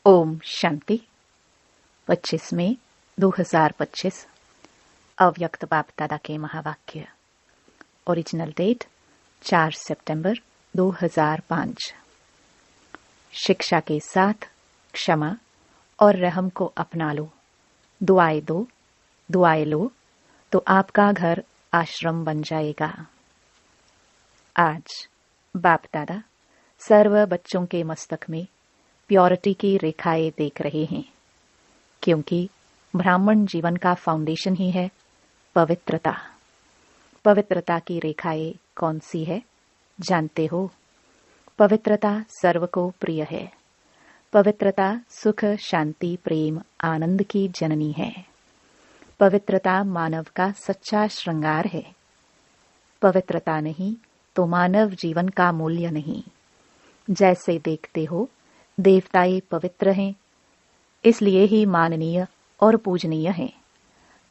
ओम शांति। 25 मई 2025 अव्यक्त बाप दादा के महावाक्य। ओरिजिनल डेट 4 सितंबर 2005। शिक्षा के साथ क्षमा और रहम को अपना लो। दुआएं दो, दुआएं लो तो आपका घर आश्रम बन जाएगा। आज बाप दादा सर्व बच्चों के मस्तक में प्योरिटी की रेखाएं देख रहे हैं, क्योंकि ब्राह्मण जीवन का फाउंडेशन ही है पवित्रता। पवित्रता की रेखाएं कौन सी है जानते हो? पवित्रता सर्व को प्रिय है। पवित्रता सुख, शांति, प्रेम, आनंद की जननी है। पवित्रता मानव का सच्चा श्रृंगार है। पवित्रता नहीं तो मानव जीवन का मूल्य नहीं। जैसे देखते हो देवताएं पवित्र हैं, इसलिए ही माननीय और पूजनीय हैं।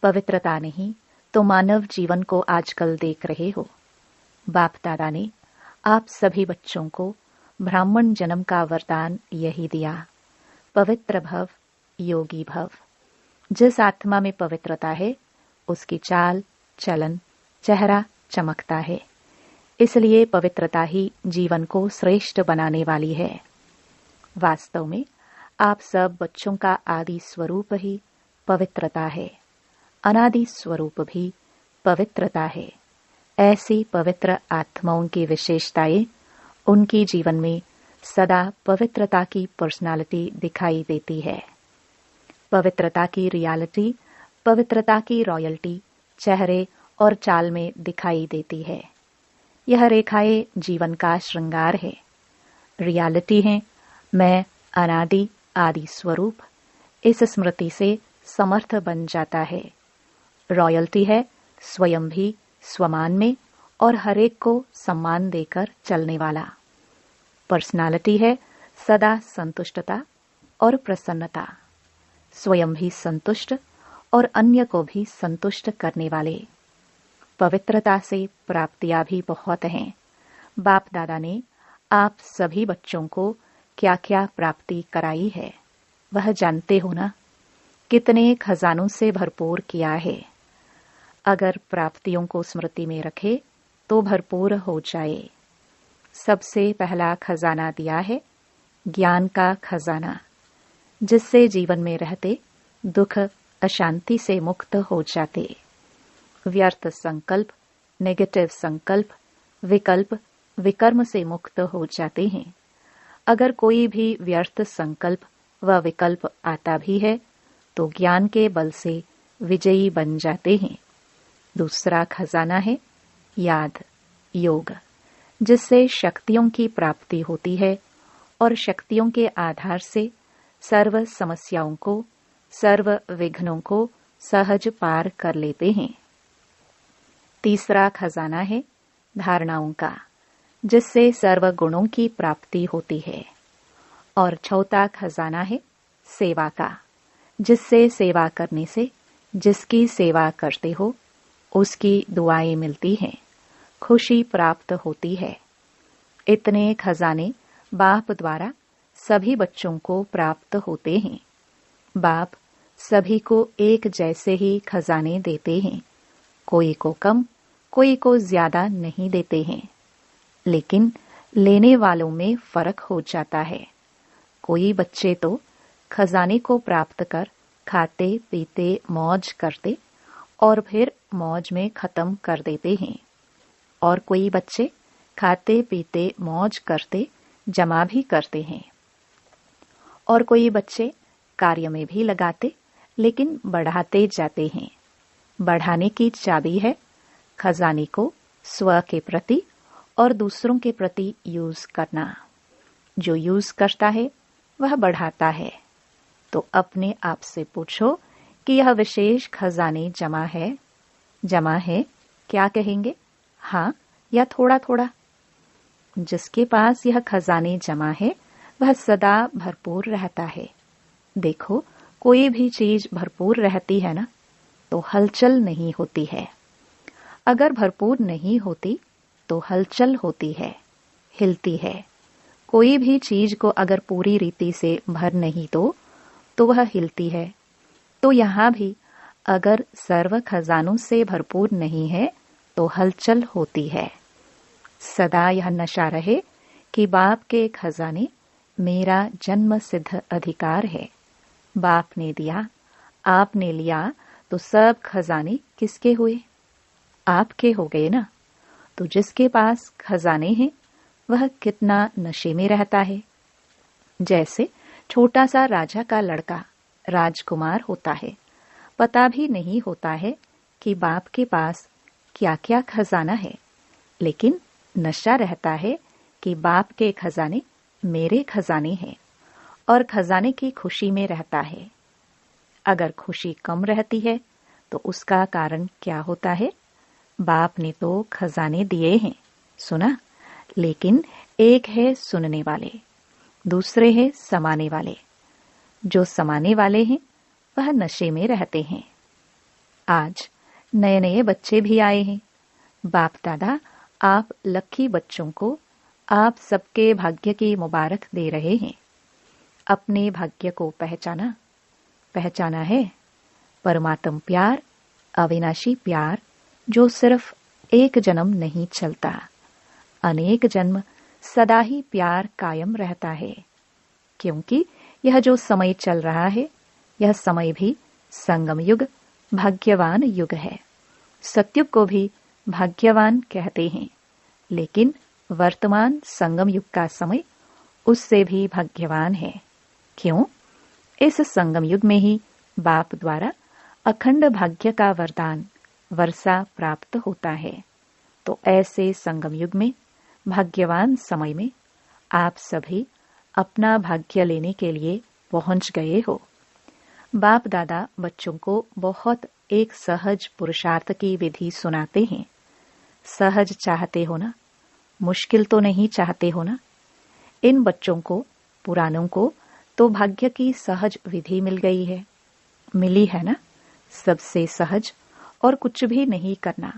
पवित्रता नहीं तो मानव जीवन को आजकल देख रहे हो। बाप दादा ने आप सभी बच्चों को ब्राह्मण जन्म का वरदान यही दिया, पवित्र भव, योगी भव। जिस आत्मा में पवित्रता है उसकी चाल, चलन, चेहरा चमकता है। इसलिए पवित्रता ही जीवन को श्रेष्ठ बनाने वाली है। वास्तव में आप सब बच्चों का आदि स्वरूप ही पवित्रता है, अनादि स्वरूप भी पवित्रता है। ऐसी पवित्र आत्माओं की विशेषताएं उनकी जीवन में सदा पवित्रता की पर्सनालिटी दिखाई देती है। पवित्रता की रियलिटी, पवित्रता की रॉयल्टी चेहरे और चाल में दिखाई देती है। यह रेखाएं जीवन का श्रृंगार है। रियलिटी है मैं अनादि आदि स्वरूप, इस स्मृति से समर्थ बन जाता है। रॉयल्टी है स्वयं भी स्वमान में और हरेक को सम्मान देकर चलने वाला। पर्सनालिटी है सदा संतुष्टता और प्रसन्नता, स्वयं भी संतुष्ट और अन्य को भी संतुष्ट करने वाले। पवित्रता से प्राप्तियां भी बहुत हैं। बाप दादा ने आप सभी बच्चों को क्या क्या प्राप्ति कराई है वह जानते हो ना? कितने खजानों से भरपूर किया है। अगर प्राप्तियों को स्मृति में रखे तो भरपूर हो जाए। सबसे पहला खजाना दिया है ज्ञान का खजाना, जिससे जीवन में रहते दुख, अशांति से मुक्त हो जाते। व्यर्थ संकल्प, नेगेटिव संकल्प, विकल्प, विकर्म से मुक्त हो जाते हैं। अगर कोई भी व्यर्थ संकल्प व विकल्प आता भी है तो ज्ञान के बल से विजयी बन जाते हैं। दूसरा खजाना है याद, योग, जिससे शक्तियों की प्राप्ति होती है और शक्तियों के आधार से सर्व समस्याओं को, सर्व विघ्नों को सहज पार कर लेते हैं। तीसरा खजाना है धारणाओं का, जिससे सर्व गुणों की प्राप्ति होती है। और चौथा खजाना है सेवा का, जिससे सेवा करने से जिसकी सेवा करते हो उसकी दुआएं मिलती हैं, खुशी प्राप्त होती है। इतने खजाने बाप द्वारा सभी बच्चों को प्राप्त होते हैं। बाप सभी को एक जैसे ही खजाने देते हैं, कोई को कम, कोई को ज्यादा नहीं देते हैं। लेकिन लेने वालों में फर्क हो जाता है। कोई बच्चे तो खजाने को प्राप्त कर खाते पीते मौज करते और फिर मौज में खत्म कर देते हैं, और कोई बच्चे खाते पीते मौज करते जमा भी करते हैं, और कोई बच्चे कार्य में भी लगाते लेकिन बढ़ाते जाते हैं। बढ़ाने की चाबी है खजाने को स्व के प्रति और दूसरों के प्रति यूज करना। जो यूज करता है वह बढ़ाता है। तो अपने आप से पूछो कि यह विशेष खजाने जमा है? जमा है क्या कहेंगे? हाँ या थोड़ा थोड़ा? जिसके पास यह खजाने जमा है वह सदा भरपूर रहता है। देखो, कोई भी चीज भरपूर रहती है ना तो हलचल नहीं होती है। अगर भरपूर नहीं होती तो हलचल होती है, हिलती है। कोई भी चीज को अगर पूरी रीति से भर नहीं तो वह हिलती है। तो यहाँ भी अगर सर्व खजानों से भरपूर नहीं है तो हलचल होती है। सदा यह नशा रहे कि बाप के खजाने मेरा जन्म सिद्ध अधिकार है। बाप ने दिया, आपने लिया, तो सब खजाने किसके हुए? आपके हो गए ना। तो जिसके पास खजाने हैं वह कितना नशे में रहता है। जैसे छोटा सा राजा का लड़का राजकुमार होता है, पता भी नहीं होता है कि बाप के पास क्या क्या खजाना है, लेकिन नशा रहता है कि बाप के खजाने मेरे खजाने हैं और खजाने की खुशी में रहता है। अगर खुशी कम रहती है तो उसका कारण क्या होता है? बाप ने तो खजाने दिए हैं, सुना, लेकिन एक है सुनने वाले, दूसरे है समाने वाले। जो समाने वाले हैं वह नशे में रहते हैं। आज नए नए बच्चे भी आए हैं। बाप दादा आप लक्की बच्चों को आप सबके भाग्य की मुबारक दे रहे हैं। अपने भाग्य को पहचाना है। परमात्म प्यार, अविनाशी प्यार, जो सिर्फ एक जन्म नहीं चलता, अनेक जन्म सदा ही प्यार कायम रहता है। क्योंकि यह जो समय चल रहा है, यह समय भी संगम युग, भाग्यवान युग है। सतयुग को भी भाग्यवान कहते हैं, लेकिन वर्तमान संगम युग का समय उससे भी भाग्यवान है। क्यों? इस संगम युग में ही बाप द्वारा अखंड भाग्य का वरदान वर्षा प्राप्त होता है। तो ऐसे संगम युग में, भाग्यवान समय में आप सभी अपना भाग्य लेने के लिए पहुंच गए हो। बाप दादा बच्चों को बहुत एक सहज पुरुषार्थ की विधि सुनाते हैं। सहज चाहते हो ना? मुश्किल तो नहीं चाहते हो ना? इन बच्चों को, पुरानों को तो भाग्य की सहज विधि मिल गई है, मिली है ना? सबसे सहज, और कुछ भी नहीं करना,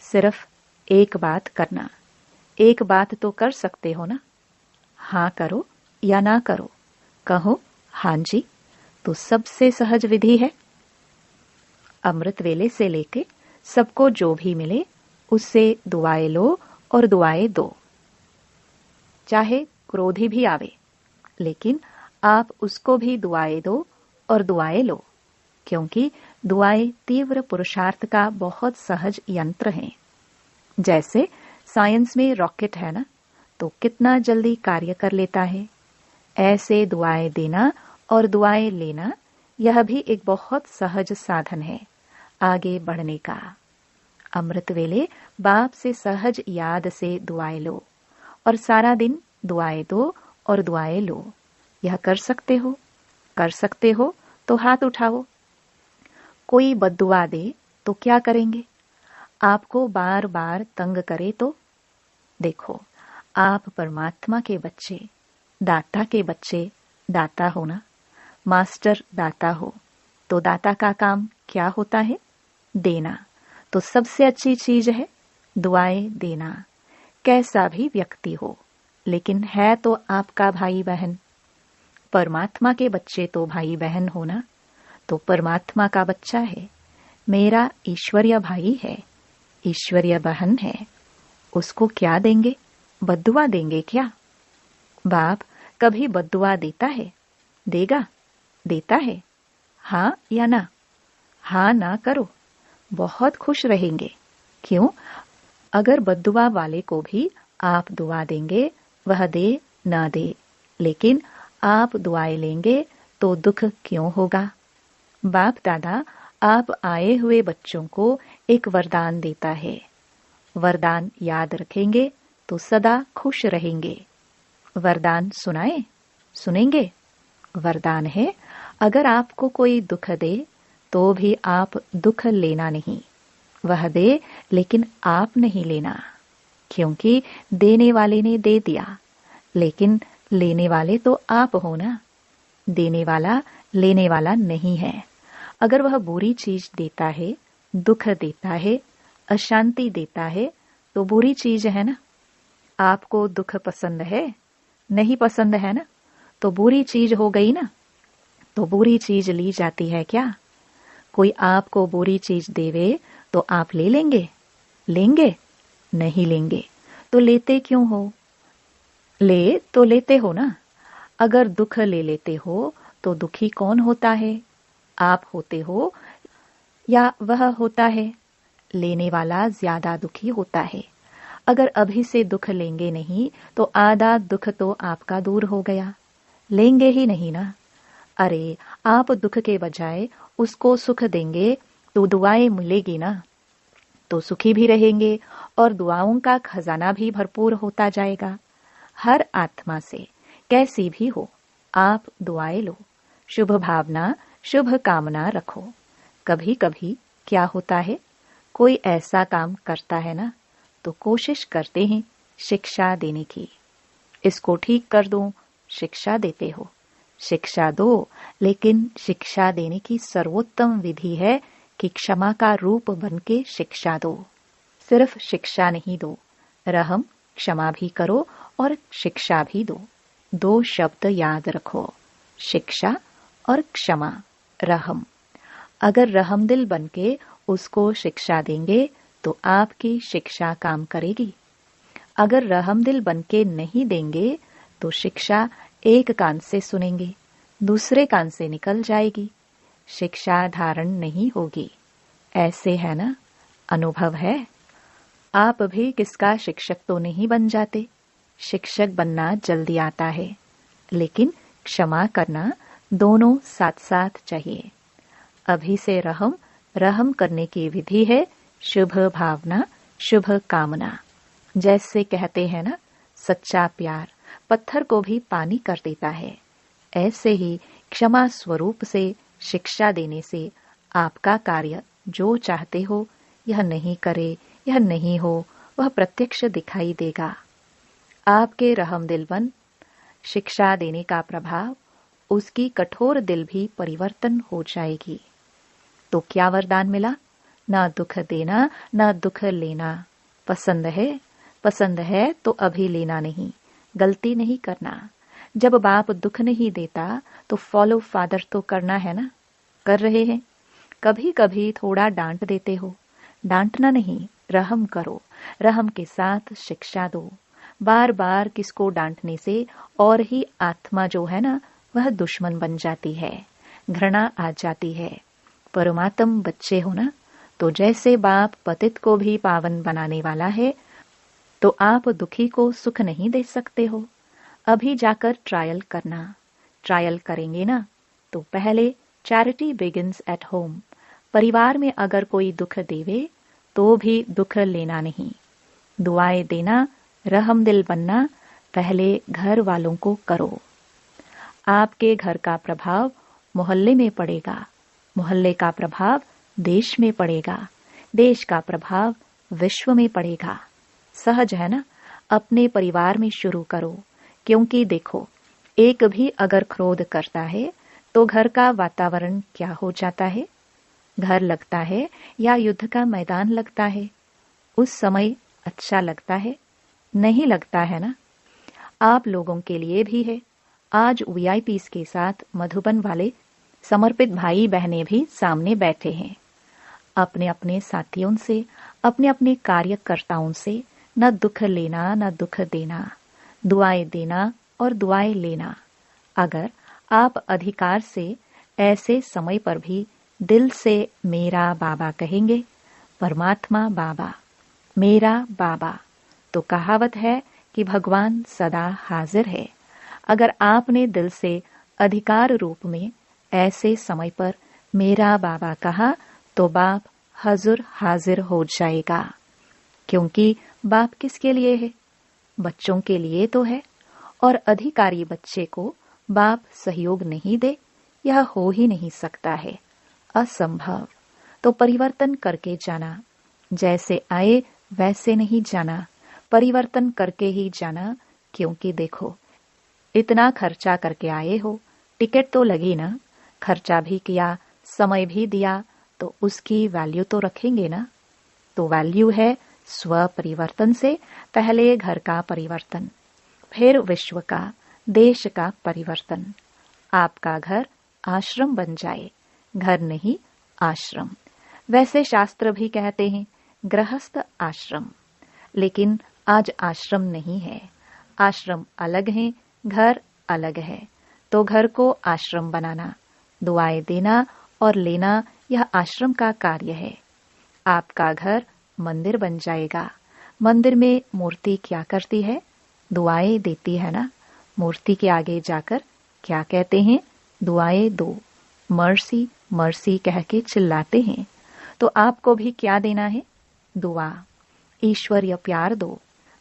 सिर्फ एक बात करना। एक बात तो कर सकते हो ना? हाँ करो या ना करो, कहो हाँ जी, तो सबसे सहज विधि है। अमृत वेले से लेके सबको जो भी मिले उससे दुआएं लो और दुआएं दो। चाहे क्रोधी भी आवे, लेकिन आप उसको भी दुआएं दो और दुआएं लो, क्योंकि दुआएं तीव्र पुरुषार्थ का बहुत सहज यंत्र हैं। जैसे साइंस में रॉकेट है ना, तो कितना जल्दी कार्य कर लेता है। ऐसे दुआएं देना और दुआएं लेना, यह भी एक बहुत सहज साधन है आगे बढ़ने का। अमृत वेले बाप से सहज याद से दुआएं लो और सारा दिन दुआएं दो और दुआएं लो। यह कर सकते हो? कर सकते हो तो हाथ उठाओ। कोई बद्दुआ दे तो क्या करेंगे? आपको बार बार तंग करे तो? देखो, आप परमात्मा के बच्चे, दाता के बच्चे, दाता हो ना, मास्टर दाता हो, तो दाता का काम क्या होता है? देना। तो सबसे अच्छी चीज है दुआएं देना। कैसा भी व्यक्ति हो, लेकिन है तो आपका भाई बहन। परमात्मा के बच्चे तो भाई बहन हो ना, तो परमात्मा का बच्चा है, मेरा ईश्वरीय भाई है, ईश्वरीय बहन है। उसको क्या देंगे? बद्दुआ देंगे क्या? बाप कभी बद्दुआ देता है? देगा? देता है? हाँ या ना? हाँ ना करो, बहुत खुश रहेंगे। क्यों? अगर बद्दुआ वाले को भी आप दुआ देंगे, वह दे ना दे, लेकिन आप दुआएं लेंगे तो दुख क्यों होगा? बाप दादा आप आए हुए बच्चों को एक वरदान देता है। वरदान याद रखेंगे तो सदा खुश रहेंगे। वरदान सुनाए? सुनेंगे? वरदान है, अगर आपको कोई दुख दे तो भी आप दुख लेना नहीं। वह दे लेकिन आप नहीं लेना, क्योंकि देने वाले ने दे दिया, लेकिन लेने वाले तो आप हो ना। देने वाला लेने वाला नहीं है। अगर वह बुरी चीज देता है, दुख देता है, अशांति देता है, तो बुरी चीज है ना। आपको दुख पसंद है नहीं पसंद है ना, तो बुरी चीज हो गई ना। तो बुरी चीज ली जाती है क्या? कोई आपको बुरी चीज देवे तो आप ले लेंगे? लेंगे? नहीं लेंगे। तो लेते क्यों हो? ले तो लेते हो ना। अगर दुख ले लेते हो तो दुखी कौन होता है? आप होते हो या वह होता है? लेने वाला ज्यादा दुखी होता है। अगर अभी से दुख लेंगे नहीं तो आधा दुख तो आपका दूर हो गया। लेंगे ही नहीं ना। अरे, आप दुख के बजाय उसको सुख देंगे तो दुआएं मिलेगी ना। तो सुखी भी रहेंगे और दुआओं का खजाना भी भरपूर होता जाएगा। हर आत्मा से कैसी भी हो, आप दुआएं लो, शुभ भावना, शुभ कामना रखो। कभी कभी क्या होता है, कोई ऐसा काम करता है ना, तो कोशिश करते हैं शिक्षा देने की। इसको ठीक कर दो, शिक्षा देते हो। शिक्षा दो, लेकिन शिक्षा देने की सर्वोत्तम विधि है कि क्षमा का रूप बन के शिक्षा दो। सिर्फ शिक्षा नहीं दो, रहम, क्षमा भी करो और शिक्षा भी दो। दो शब्द याद रखो, शिक्षा और क्षमा, रहम। अगर रहमदिल बनके उसको शिक्षा देंगे तो आपकी शिक्षा काम करेगी। अगर रहमदिल बनके नहीं देंगे तो शिक्षा एक कान से सुनेंगे, दूसरे कान से निकल जाएगी, शिक्षा धारण नहीं होगी। ऐसे है ना, अनुभव है। आप भी किसका शिक्षक तो नहीं बन जाते। शिक्षक बनना जल्दी आता है, लेकिन क्षमा करना दोनों साथ साथ चाहिए। अभी से रहम, रहम करने की विधि है शुभ भावना, शुभ कामना। जैसे कहते हैं ना, सच्चा प्यार पत्थर को भी पानी कर देता है। ऐसे ही क्षमा स्वरूप से शिक्षा देने से आपका कार्य जो चाहते हो यह नहीं करे, यह नहीं हो, वह प्रत्यक्ष दिखाई देगा। आपके रहम दिल बन शिक्षा देने का प्रभाव, उसकी कठोर दिल भी परिवर्तन हो जाएगी। तो क्या वरदान मिला? ना दुख देना, ना दुख लेना। पसंद है? पसंद है तो अभी लेना नहीं, गलती नहीं करना। जब बाप दुख नहीं देता तो फॉलो फादर तो करना है ना, कर रहे हैं। कभी कभी थोड़ा डांट देते हो, डांटना नहीं, रहम करो, रहम के साथ शिक्षा दो। बार बार किसको डांटने से और ही आत्मा जो है ना, वह दुश्मन बन जाती है, घृणा आ जाती है। परमात्म बच्चे हो ना, तो जैसे बाप पतित को भी पावन बनाने वाला है, तो आप दुखी को सुख नहीं दे सकते हो। अभी जाकर ट्रायल करना। ट्रायल करेंगे ना, तो पहले चैरिटी बिगिंस एट होम। परिवार में अगर कोई दुख देवे तो भी दुख लेना नहीं, दुआएं देना, रहमदिल बनना पहले घर वालों को करो। आपके घर का प्रभाव मोहल्ले में पड़ेगा, मोहल्ले का प्रभाव देश में पड़ेगा, देश का प्रभाव विश्व में पड़ेगा। सहज है ना, अपने परिवार में शुरू करो। क्योंकि देखो, एक भी अगर क्रोध करता है तो घर का वातावरण क्या हो जाता है? घर लगता है या युद्ध का मैदान लगता है? उस समय अच्छा लगता है? नहीं लगता है ना। आप लोगों के लिए भी है। आज वीआईपीस के साथ मधुबन वाले समर्पित भाई बहनें भी सामने बैठे हैं। अपने अपने साथियों से, अपने अपने कार्यकर्ताओं से न दुख लेना, न दुख देना, दुआएं देना और दुआएं लेना। अगर आप अधिकार से ऐसे समय पर भी दिल से मेरा बाबा कहेंगे, परमात्मा बाबा, मेरा बाबा, तो कहावत है कि भगवान सदा हाजिर है। अगर आपने दिल से अधिकार रूप में ऐसे समय पर मेरा बाबा कहा, तो बाप हजूर हाजिर हो जाएगा। क्योंकि बाप किसके लिए है? बच्चों के लिए तो है। और अधिकारी बच्चे को बाप सहयोग नहीं दे, यह हो ही नहीं सकता है, असंभव। तो परिवर्तन करके जाना, जैसे आए वैसे नहीं जाना, परिवर्तन करके ही जाना। क्योंकि देखो, इतना खर्चा करके आए हो, टिकट तो लगी ना, खर्चा भी किया, समय भी दिया, तो उसकी वैल्यू तो रखेंगे ना। तो वैल्यू है स्व परिवर्तन से पहले घर का परिवर्तन, फिर विश्व का, देश का परिवर्तन। आपका घर आश्रम बन जाए, घर नहीं आश्रम। वैसे शास्त्र भी कहते हैं गृहस्थ आश्रम, लेकिन आज आश्रम नहीं है। आश्रम अलग है, घर अलग है। तो घर को आश्रम बनाना, दुआएं देना और लेना, यह आश्रम का कार्य है। आपका घर मंदिर बन जाएगा। मंदिर में मूर्ति क्या करती है? दुआएं देती है ना। मूर्ति के आगे जाकर क्या कहते हैं? दुआएं दो, मर्सी मर्सी कह के चिल्लाते हैं। तो आपको भी क्या देना है? दुआ। ईश्वरीय प्यार दो,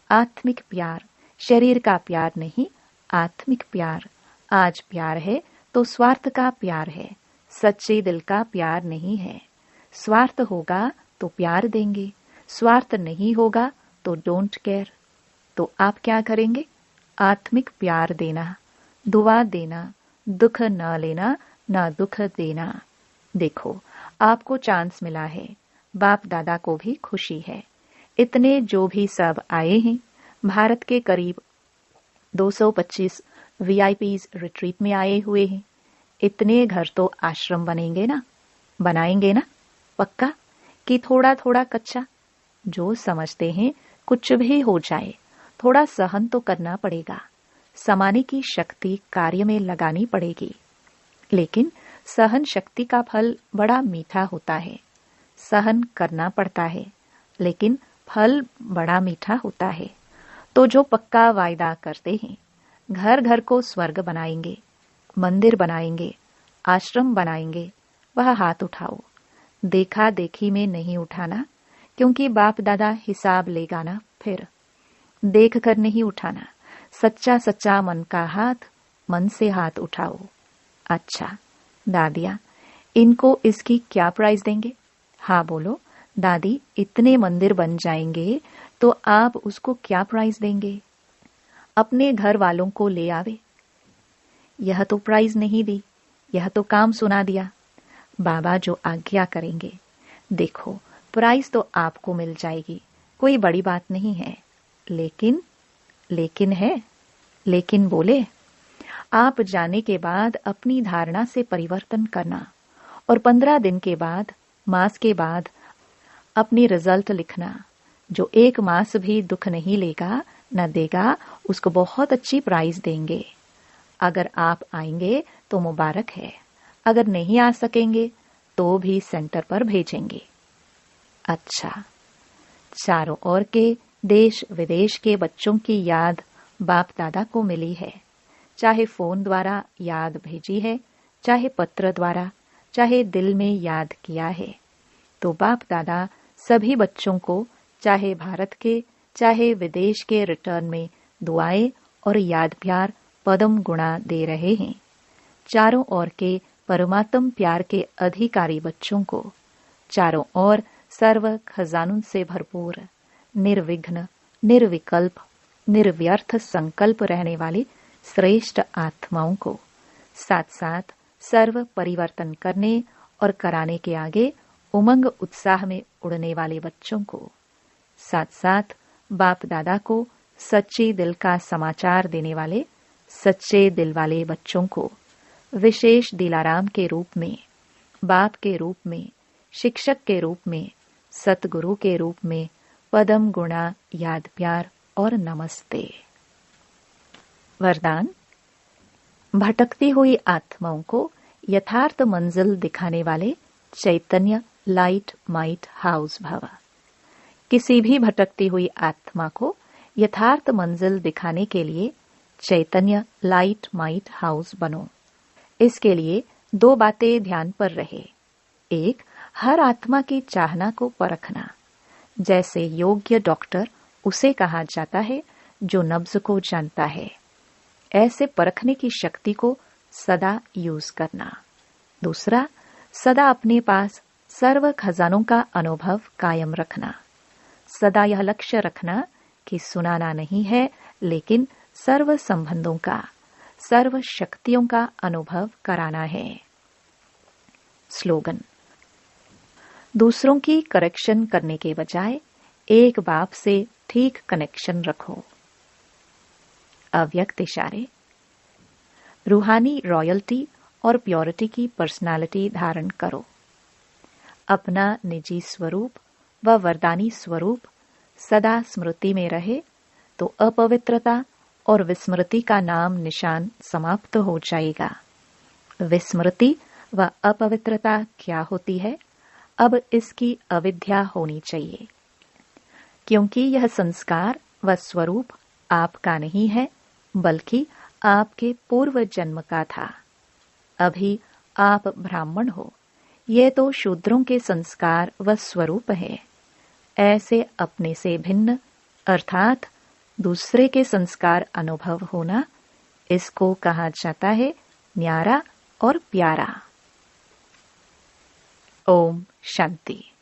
आत्मिक प्यार, शरीर का प्यार नहीं, आत्मिक प्यार। आज प्यार है तो स्वार्थ का प्यार है, सच्चे दिल का प्यार नहीं है। स्वार्थ होगा तो प्यार देंगे, स्वार्थ नहीं होगा तो डोंट केयर। तो आप क्या करेंगे? आत्मिक प्यार देना, दुआ देना, दुख न लेना, ना दुख देना। देखो, आपको चांस मिला है। बाप दादा को भी खुशी है। इतने जो भी सब आए हैं, भारत के करीब 225 वीआईपीज रिट्रीट में आए हुए हैं। इतने घर तो आश्रम बनेंगे ना, बनाएंगे ना? पक्का कि थोड़ा थोड़ा कच्चा? जो समझते हैं कुछ भी हो जाए, थोड़ा सहन तो करना पड़ेगा। समाने की शक्ति कार्य में लगानी पड़ेगी। लेकिन सहन शक्ति का फल बड़ा मीठा होता है। सहन करना पड़ता है, लेकिन फल बड़ा मीठा होता है। तो जो पक्का वायदा करते हैं, घर घर को स्वर्ग बनाएंगे, मंदिर बनाएंगे, आश्रम बनाएंगे, वह हाथ उठाओ। देखा देखी में नहीं उठाना, क्योंकि बाप दादा हिसाब लेगा ना। फिर देख कर नहीं उठाना, सच्चा सच्चा मन का हाथ, मन से हाथ उठाओ। अच्छा दादिया, इनको इसकी क्या प्राइस देंगे? हाँ बोलो दादी, इतने मंदिर बन जाएंगे तो आप उसको क्या प्राइस देंगे? अपने घर वालों को ले आवे। यह तो प्राइस नहीं दी, यह तो काम सुना दिया। बाबा जो आज्ञा करेंगे। देखो, प्राइस तो आपको मिल जाएगी, कोई बड़ी बात नहीं है। लेकिन है। लेकिन बोले, आप जाने के बाद अपनी धारणा से परिवर्तन करना और 15 दिन के बाद, मास के बाद अपनी रिजल्ट लिखना। जो 1 मास भी दुख नहीं लेगा न देगा, उसको बहुत अच्छी प्राइज देंगे। अगर आप आएंगे तो मुबारक है, अगर नहीं आ सकेंगे तो भी सेंटर पर भेजेंगे। अच्छा, चारों ओर के देश विदेश के बच्चों की याद बाप दादा को मिली है। चाहे फोन द्वारा याद भेजी है, चाहे पत्र द्वारा, चाहे दिल में याद किया है। तो बाप दादा सभी बच्चों को, चाहे भारत के चाहे विदेश के रिटर्न में दुआएं और याद प्यार पदम गुणा दे रहे हैं। चारों ओर के परमात्म प्यार के अधिकारी बच्चों को, चारों ओर सर्व खजानों से भरपूर, निर्विघ्न, निर्विकल्प, निर्व्यर्थ संकल्प रहने वाली श्रेष्ठ आत्माओं को, साथ साथ सर्व परिवर्तन करने और कराने के आगे उमंग उत्साह में उड़ने वाले बच्चों को, साथ साथ बाप दादा को सच्चे दिल का समाचार देने वाले सच्चे दिल वाले बच्चों को, विशेष दिलाराम के रूप में, बाप के रूप में, शिक्षक के रूप में, सतगुरु के रूप में पदम गुणा याद प्यार और नमस्ते। वरदान। भटकती हुई आत्माओं को यथार्थ मंजिल दिखाने वाले चैतन्य लाइट माइट हाउस भव। किसी भी भटकती हुई आत्मा को यथार्थ मंजिल दिखाने के लिए चैतन्य लाइट माइट हाउस बनो। इसके लिए 2 बातें ध्यान पर रहे। एक, हर आत्मा की चाहना को परखना। जैसे योग्य डॉक्टर उसे कहा जाता है जो नब्ज को जानता है। ऐसे परखने की शक्ति को सदा यूज करना। दूसरा, सदा अपने पास सर्व खजानों का अनुभव कायम रखना। सदा यह लक्ष्य रखना कि सुनाना नहीं है, लेकिन सर्व संबंधों का, सर्व शक्तियों का अनुभव कराना है। स्लोगन। दूसरों की करेक्शन करने के बजाय एक बाप से ठीक कनेक्शन रखो। अव्यक्त इशारे। रूहानी रॉयल्टी और प्योरिटी की पर्सनालिटी धारण करो। अपना निजी स्वरूप व वरदानी स्वरूप सदा स्मृति में रहे तो अपवित्रता और विस्मृति का नाम निशान समाप्त हो जाएगा। विस्मृति व अपवित्रता क्या होती है? अब इसकी अविद्या होनी चाहिए, क्योंकि यह संस्कार व स्वरूप आपका नहीं है, बल्कि आपके पूर्व जन्म का था। अभी आप ब्राह्मण हो, ये तो शूद्रों के संस्कार व स्वरूप है। ऐसे अपने से भिन्न अर्थात दूसरे के संस्कार अनुभव होना, इसको कहा जाता है न्यारा और प्यारा। ओम शांति।